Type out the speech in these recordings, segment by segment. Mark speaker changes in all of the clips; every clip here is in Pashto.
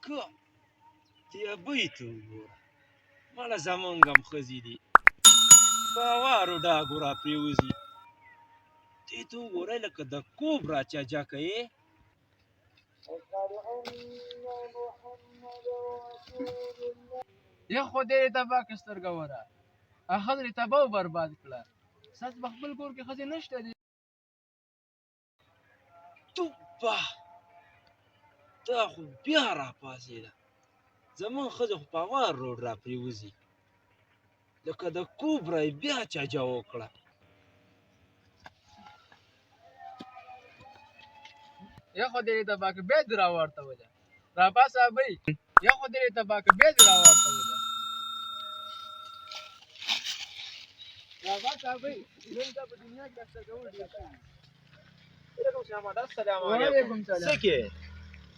Speaker 1: که دې بوی ته وګوره مړه زمونږ هم ښځې دي په هوارو ډاګو را پرېوځي دې ته وګورئ لکه د کوب را چجه کوې
Speaker 2: یا خو دې تباه که سترګه وره ښځې تباه و برباد کړه ساس په خپل کور کې ښځې نشته دي
Speaker 1: توبه دا خو بیا را پاڅېده زمونږ ښځې خو په هوار روډ را پرېوځي لکه د کوب را یې بیا چجه وکړه
Speaker 2: یا خو دې تباه که بیا دې راورته وله راپاسه ابۍ یا خو دې تباه که بیا دې راورته وله راپاسه ابۍ ژوند ته په دنیا کې اخته کول ډېر ښه دي وعلیکم سلام
Speaker 3: څه کې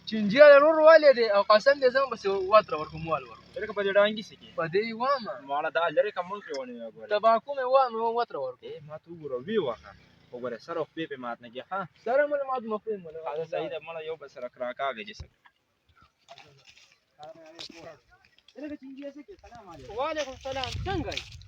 Speaker 2: چینجي ورور والې دی او قسم دې زما بس وتره ورکوم وال ورکوم
Speaker 3: لکه په دې ډانګي څه کې
Speaker 2: په دې وامه
Speaker 3: ماړه دا لرې کوم ملک ونه وګوره
Speaker 2: تباکو مې وامه وتره ورکوم
Speaker 3: ما ته وګوره وی وخه وګوره سره خپې په مات نه کې ها
Speaker 2: سره مله مات مخې مله
Speaker 3: دا صحیح ده مړه یو بس سره کراکاږي جسم
Speaker 2: وعلیکم سلام څنګه یې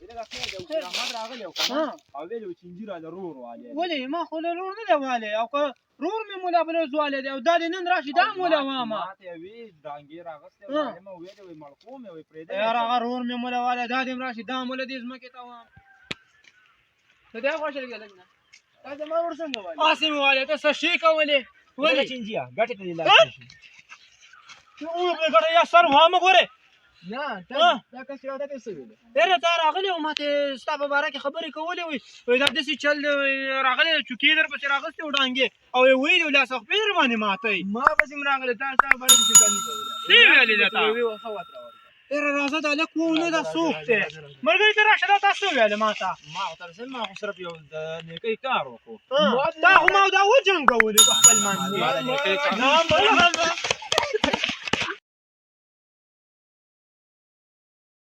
Speaker 3: احمد راغلی او کنه او ویلو چینجي را ضرور والي
Speaker 2: ولې ما خو له رور نه دی والی او که رور مې مولا بله زوالی دی او دا دې نن راشي دا مولا وامه
Speaker 3: ما ته وی ډانګي راغسته وایم ویلو وی ملکو مې وی پرې
Speaker 2: یار هغه رور مې مولا والی دا دې راشي دا مولا دې ځمکې ته وام ته دې خوښه لګې لګ نه دا زما ور څنګه والی اسې مې والی ته څه شي کولې
Speaker 3: ولې چینجیا ګټه ته لاس شي
Speaker 2: او په ګټه یا سر وامه ګوره نه دا کس یو ته څه ویل اره تا راغلی او ماته ستا په باره کې خبرې کولې وي دا داسې چل راغلی چوکۍ در پسې راغستې و ډانګې او یې ویلي و لاس خپې در باندې ماتی ما پسې م راغلی تا ستا په باره کې فکر نه کولی څه ویلې ده تا اره راځه دا لږ وونه دا څوک دی ملګري ته راشه دا تا څه ویلې ما ته
Speaker 3: ما ورته رسېدل ما خو صرف یو د نیکۍ کار وکړو
Speaker 2: تا خو ما دا وجنګولې په خپل منځ
Speaker 3: نیکۍ کار